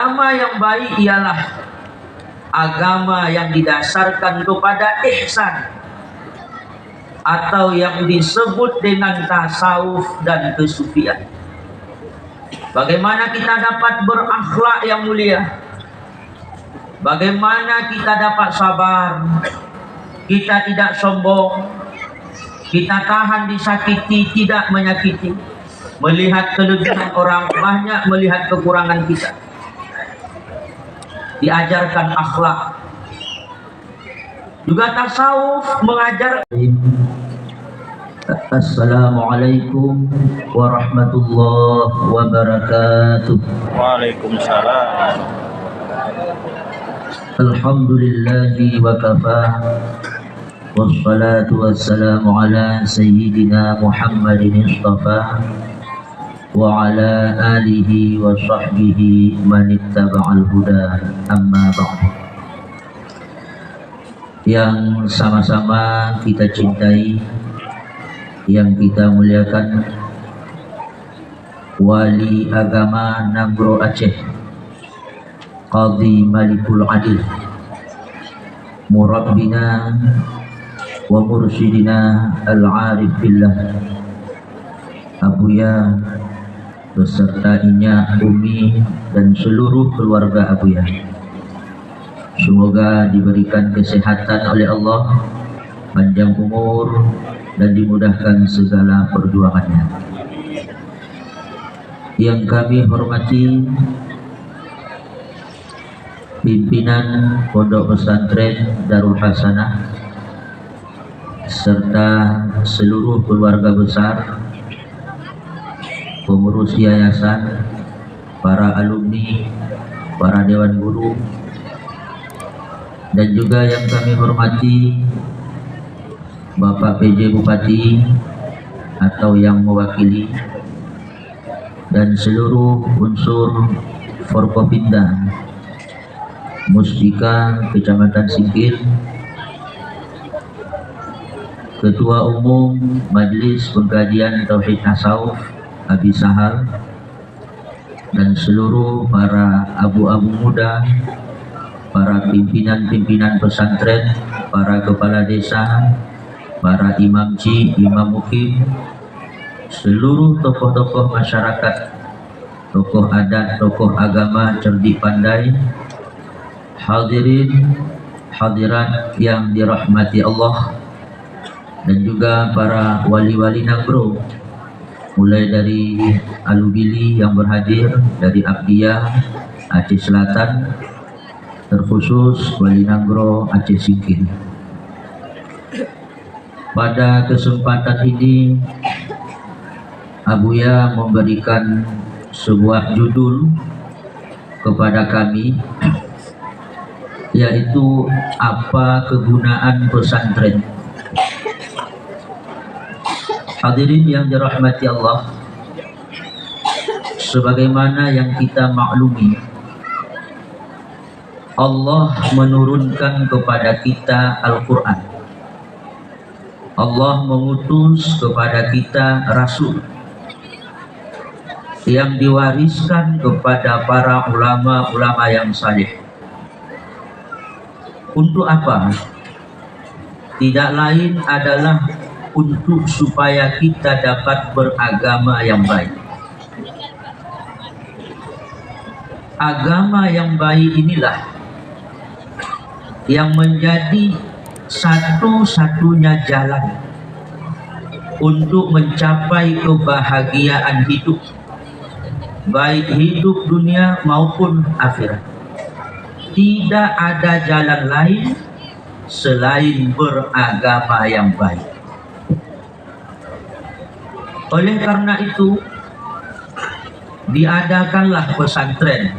Agama yang baik ialah agama yang didasarkan kepada ihsan atau yang disebut dengan tasawuf dan kesufian. Bagaimana kita dapat berakhlak yang mulia? Bagaimana kita dapat sabar? Kita tidak sombong, kita tahan disakiti, tidak menyakiti, melihat kelebihan orang, banyak melihat kekurangan kita. Diajarkan akhlak. Juga tasawuf mengajar. Assalamualaikum warahmatullahi wabarakatuh. Waalaikumsalam. Alhamdulillahi wa kafa. Wassalatu wassalamu ala sayyidina Muhammadin istafa wa ala alihi wa sahbihi man ittaba'al huda, amma ba'du. Yang sama-sama kita cintai, yang kita muliakan, Wali Agama Nagro Aceh, Qadhi Malikul Adil, Murabbina wa mursyidina al-arif billah, Abuya beserta Inya, Umi, dan seluruh keluarga Abuya. Semoga diberikan kesehatan oleh Allah, panjang umur, dan dimudahkan segala perjuangannya. Yang kami hormati pimpinan Pondok Pesantren Darul Hasanah serta seluruh keluarga besar, pengurus yayasan, para alumni, para dewan guru, dan juga yang kami hormati Bapak PJ Bupati atau yang mewakili, dan seluruh unsur Forkopimda Musbika Kecamatan Singkil, Ketua Umum Majelis Pengkajian Tauhid Tasawuf Abi Sahal, dan seluruh para abu-abu muda, para pimpinan-pimpinan pesantren, para kepala desa, para imam ci, imam mukim, seluruh tokoh-tokoh masyarakat, tokoh adat, tokoh agama, cerdik pandai, hadirin hadirat yang dirahmati Allah, dan juga para wali-wali Nagro, mulai dari Alubili yang berhadir dari Abdiyah Aceh Selatan, terkhusus Wali Nagro Aceh Singkil. Pada kesempatan ini Abuya memberikan sebuah judul kepada kami, yaitu apa kegunaan pesantren. Hadirin yang dirahmati Allah, sebagaimana yang kita maklumi, Allah menurunkan kepada kita Al-Quran. Allah mengutus kepada kita Rasul yang diwariskan kepada para ulama-ulama yang saleh. Untuk apa? Tidak lain adalah untuk supaya kita dapat beragama yang baik. Agama yang baik inilah yang menjadi satu-satunya jalan untuk mencapai kebahagiaan hidup, baik hidup dunia maupun akhirat. Tidak ada jalan lain selain beragama yang baik. Oleh karena itu, diadakanlah pesantren.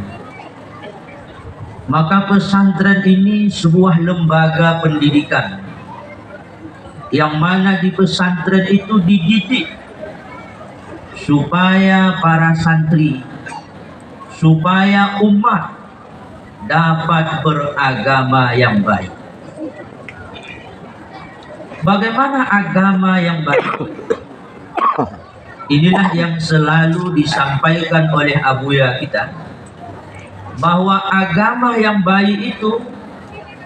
Maka pesantren ini sebuah lembaga pendidikan, yang mana di pesantren itu dididik supaya para santri, supaya umat dapat beragama yang baik. Bagaimana agama yang baik? Inilah yang selalu disampaikan oleh Abuya kita, bahwa agama yang baik itu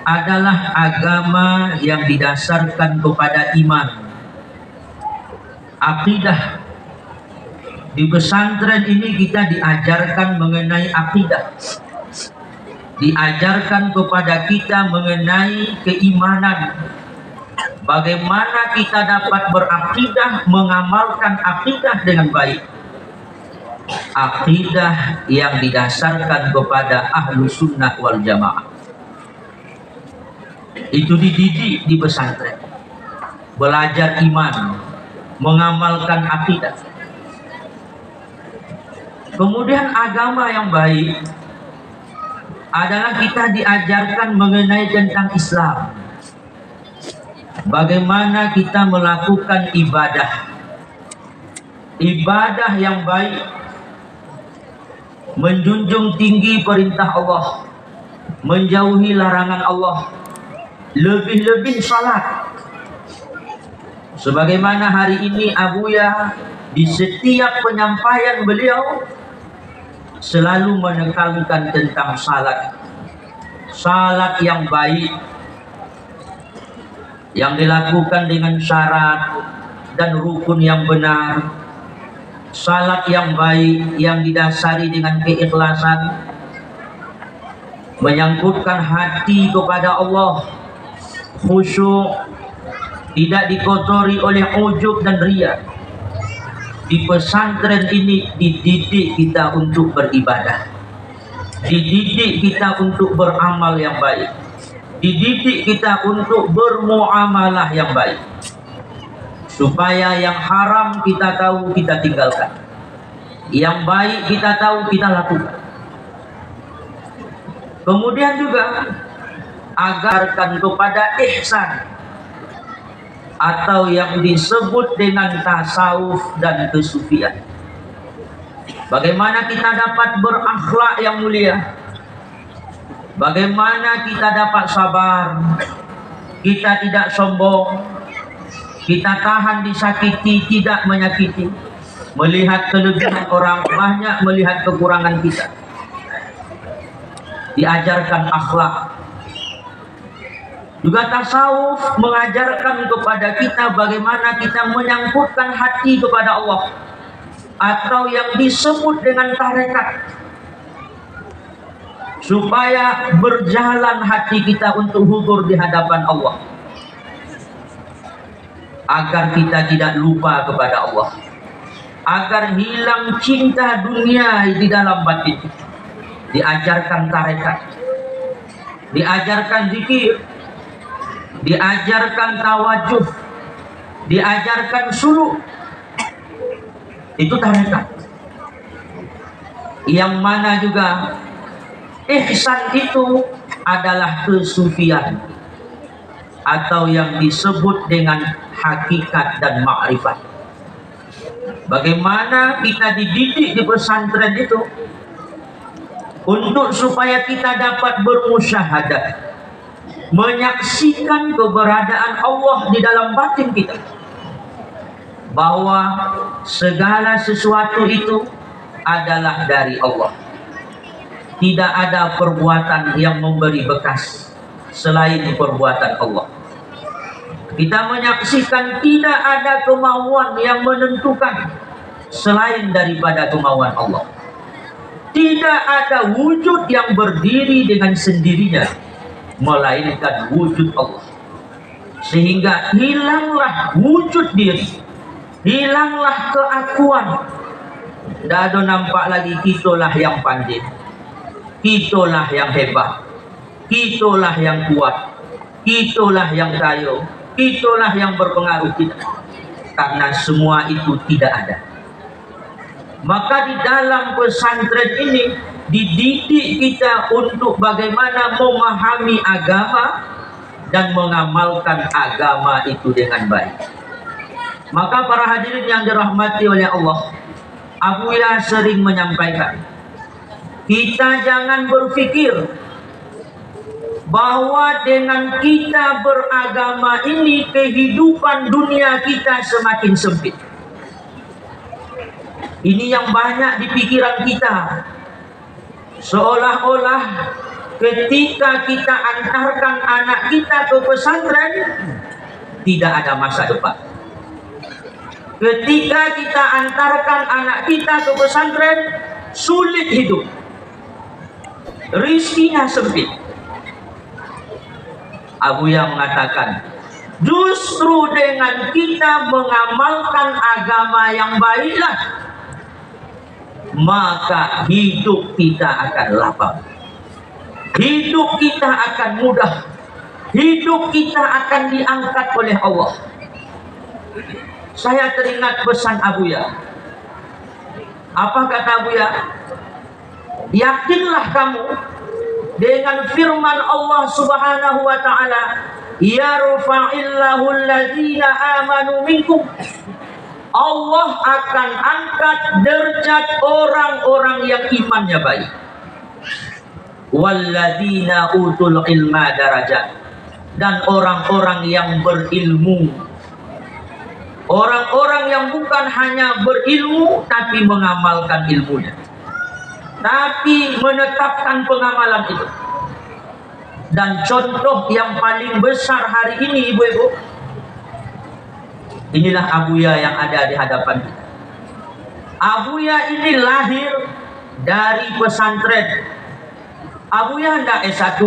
adalah agama yang didasarkan kepada iman, akidah. Di pesantren ini kita diajarkan mengenai akidah, diajarkan kepada kita mengenai keimanan, bagaimana kita dapat berakidah, mengamalkan akidah dengan baik, akidah yang didasarkan kepada ahlu sunnah wal jamaah. Itu dididik di pesantren, belajar iman, mengamalkan akidah. Kemudian agama yang baik adalah kita diajarkan mengenai tentang Islam, bagaimana kita melakukan ibadah, ibadah yang baik, menjunjung tinggi perintah Allah, menjauhi larangan Allah, lebih-lebih salat. Sebagaimana hari ini Abuya di setiap penyampaian beliau selalu menekankan tentang salat, salat yang baik, yang dilakukan dengan syarat dan rukun yang benar, salat yang baik yang didasari dengan keikhlasan, menyangkutkan hati kepada Allah, khusyuk, tidak dikotori oleh ujub dan riya. Di pesantren ini dididik kita untuk beribadah, dididik kita untuk beramal yang baik, dididik kita untuk bermuamalah yang baik, supaya yang haram kita tahu kita tinggalkan, yang baik kita tahu kita lakukan. Kemudian juga agarkan kepada ihsan, atau yang disebut dengan tasawuf dan kesufian. Bagaimana kita dapat berakhlak yang mulia, bagaimana kita dapat sabar, kita tidak sombong, kita tahan disakiti, tidak menyakiti, melihat kelebihan orang, banyak melihat kekurangan kita. Diajarkan akhlak. Juga tasawuf mengajarkan kepada kita bagaimana kita menyangkutkan hati kepada Allah, atau yang disebut dengan tarekat, supaya berjalan hati kita untuk hudur di hadapan Allah, agar kita tidak lupa kepada Allah, agar hilang cinta dunia di dalam batin. Diajarkan tarekat, diajarkan zikir, diajarkan tawajuh, diajarkan suluk. Itu tarekat. Yang mana juga ihsan itu adalah kesufian, atau yang disebut dengan hakikat dan ma'rifat. Bagaimana kita dididik di pesantren itu untuk supaya kita dapat bermusyahadah, menyaksikan keberadaan Allah di dalam batin kita, bahwa segala sesuatu itu adalah dari Allah. Tidak ada perbuatan yang memberi bekas selain perbuatan Allah. Kita menyaksikan tidak ada kemauan yang menentukan selain daripada kemauan Allah. Tidak ada wujud yang berdiri dengan sendirinya melainkan wujud Allah. Sehingga hilanglah wujud diri, hilanglah keakuan. Tidak ada nampak lagi kitalah yang pandai, kitalah yang hebat, kitalah yang kuat, kitalah yang kaya, kitalah yang berpengaruh. Tidak. Karena semua itu tidak ada. Maka di dalam pesantren ini dididik kita untuk bagaimana memahami agama dan mengamalkan agama itu dengan baik. Maka para hadirin yang dirahmati oleh Allah, Abuya sering menyampaikan, kita jangan berpikir bahwa dengan kita beragama ini kehidupan dunia kita semakin sempit. Ini yang banyak di pikiran kita. Seolah-olah ketika kita antarkan anak kita ke pesantren, tidak ada masa depan. Ketika kita antarkan anak kita ke pesantren, sulit hidup, rizkinya sempit. Abuya mengatakan, justru dengan kita mengamalkan agama yang baiklah, maka hidup kita akan lapang, hidup kita akan mudah, hidup kita akan diangkat oleh Allah. Saya teringat pesan Abuya. Apa kata Abuya? Yakinlah kamu dengan firman Allah Subhanahu wa ta'ala, yarfa'illahu alladzina amanu minkum. Allah akan angkat derajat orang-orang yang imannya baik. Walladzina utul ilma darajat, dan orang-orang yang berilmu, orang-orang yang bukan hanya berilmu tapi mengamalkan ilmunya, tapi menetapkan pengamalan itu. Dan contoh yang paling besar hari ini, ibu-ibu, inilah Abuya yang ada di hadapan kita. Abuya ini lahir dari pesantren. Abuya tidak S1,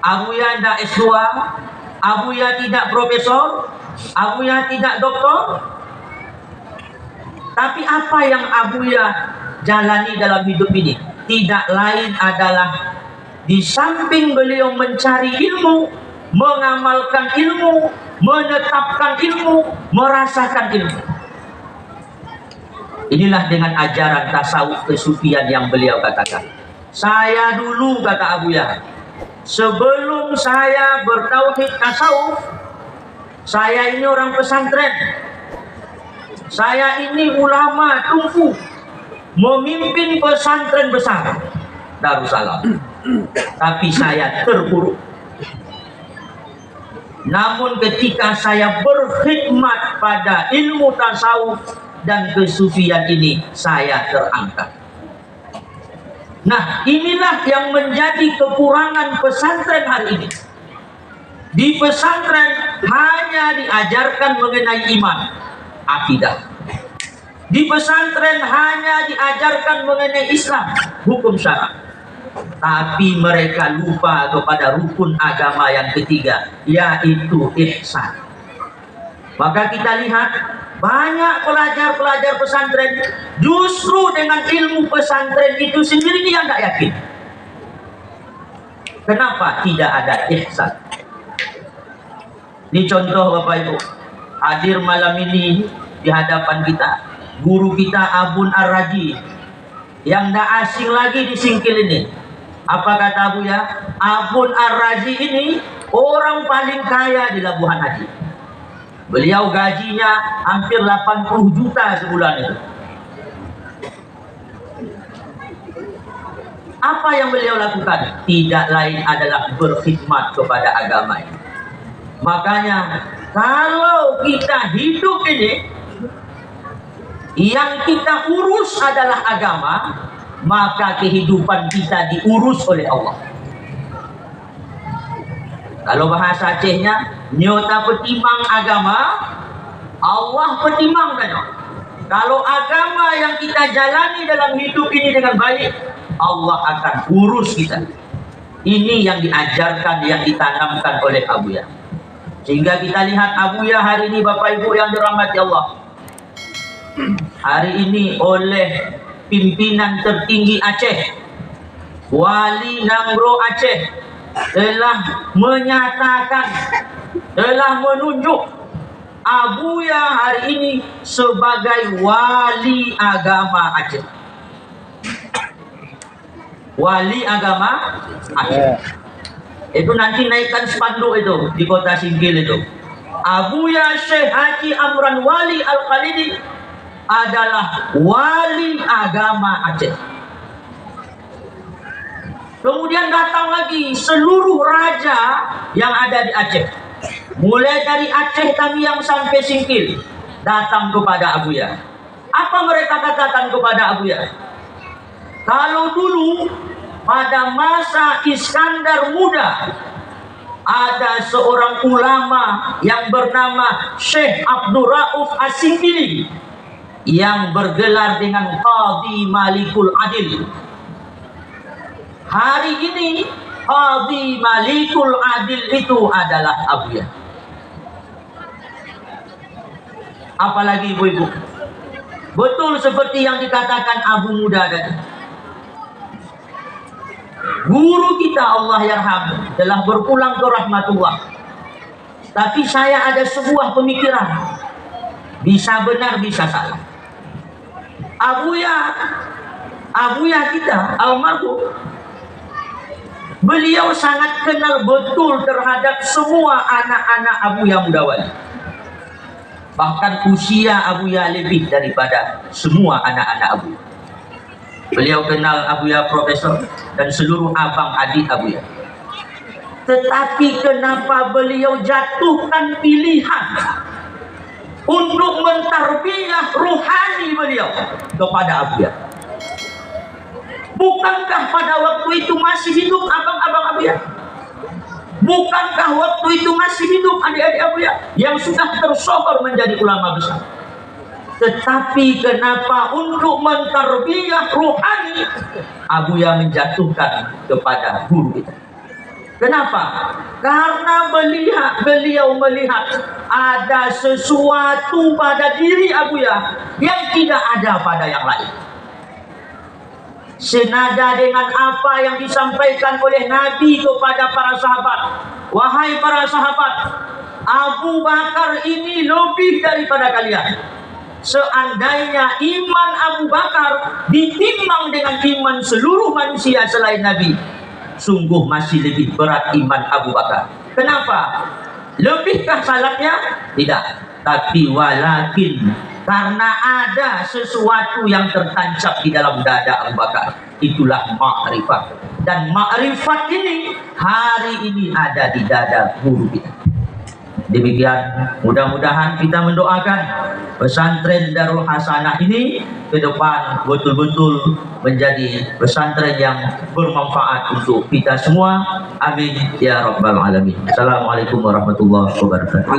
Abuya tidak S2, Abuya tidak profesor, Abuya tidak doktor. Tapi apa yang Abuya jalani dalam hidup ini tidak lain adalah di samping beliau mencari ilmu, mengamalkan ilmu, menetapkan ilmu, merasakan ilmu. Inilah dengan ajaran tasawuf kesufian yang beliau katakan. Saya dulu, kata Abuya, sebelum saya bertauhid tasawuf, saya ini orang pesantren, saya ini ulama tungku, memimpin pesantren besar Darussalam. Tapi saya terpuruk. Namun ketika saya berkhidmat pada ilmu tasawuf dan kesufian ini, saya terangkat. Nah, inilah yang menjadi kekurangan pesantren hari ini. Di pesantren hanya diajarkan mengenai iman, akidah. Di pesantren hanya diajarkan mengenai Islam, hukum syara. Tapi mereka lupa kepada rukun agama yang ketiga, yaitu ihsan. Maka kita lihat banyak pelajar-pelajar pesantren justru dengan ilmu pesantren itu sendiri dia nggak yakin. Kenapa? Tidak ada ihsan. Ini contoh Bapak Ibu, hadir malam ini di hadapan kita guru kita Abun Ar-Raji, yang tidak asing lagi di Singkil ini. Apa kata Abuya? Abun Ar-Raji ini orang paling kaya di Labuhan Haji. Beliau gajinya hampir 80 juta sebulan itu. Apa yang beliau lakukan? Tidak lain adalah berkhidmat kepada agama ini. Makanya kalau kita hidup ini, yang kita urus adalah agama, maka kehidupan kita diurus oleh Allah. Kalau bahasa Acehnya, nyota petimang agama, Allah petimang kan. Kalau agama yang kita jalani dalam hidup ini dengan baik, Allah akan urus kita. Ini yang diajarkan, yang ditanamkan oleh Abuya. Sehingga kita lihat Abuya hari ini, Bapak Ibu yang dirahmati Allah, hari ini oleh pimpinan tertinggi Aceh, Wali Nangro Aceh, telah menyatakan, telah menunjuk Abuya hari ini sebagai wali agama Aceh. Wali agama Aceh. Itu nanti naikkan spanduk itu di kota Singkil itu. Abuya Syekh Haji Amran Wali Al-Khalidi adalah wali agama Aceh. Kemudian datang lagi seluruh raja yang ada di Aceh, mulai dari Aceh Tamiang sampai Singkil, datang kepada Abuya. Apa mereka katakan kepada Abuya? Kalau dulu pada masa Iskandar muda ada seorang ulama yang bernama Syekh Abdul Rauf As-Singkili yang bergelar dengan Qadhi Malikul Adil. Hari ini Qadhi Malikul Adil itu adalah Abuya. Apalagi ibu-ibu, betul seperti yang dikatakan Abu Muda tadi. Guru kita Allah yarham telah berpulang ke rahmatullah. Tapi saya ada sebuah pemikiran, bisa benar bisa salah. Abuya kita almarhum, beliau sangat kenal betul terhadap semua anak-anak Abuya Mudawali. Bahkan usia Abuya lebih daripada semua anak-anak Abuya. Beliau kenal Abuya Profesor dan seluruh abang adik Abuya. Tetapi kenapa beliau jatuhkan pilihan untuk mentarbiyah ruhani beliau kepada Abuya? Bukankah pada waktu itu masih hidup abang-abang Abuya? Bukankah waktu itu masih hidup adik-adik Abuya yang sudah tersohor menjadi ulama besar? Tetapi kenapa untuk mentarbiyah ruhani Abuya menjatuhkan kepada guru kita? Kenapa? Karena beliau melihat ada sesuatu pada diri Abuya yang tidak ada pada yang lain. Senada dengan apa yang disampaikan oleh Nabi kepada para sahabat. Wahai para sahabat, Abu Bakar ini lebih daripada kalian. Seandainya iman Abu Bakar ditimbang dengan iman seluruh manusia selain Nabi, sungguh masih lebih berat iman Abu Bakar. Kenapa? Lebihkah salatnya? Tidak. Tapi walakin, karena ada sesuatu yang tertancap di dalam dada Abu Bakar. Itulah ma'rifat. Dan ma'rifat ini hari ini ada di dada guru kita. Demikian, mudah-mudahan kita mendoakan pesantren Darul Hasanah ini ke depan betul-betul menjadi pesantren yang bermanfaat untuk kita semua. Amin ya rabbal alamin. Assalamualaikum warahmatullahi wabarakatuh.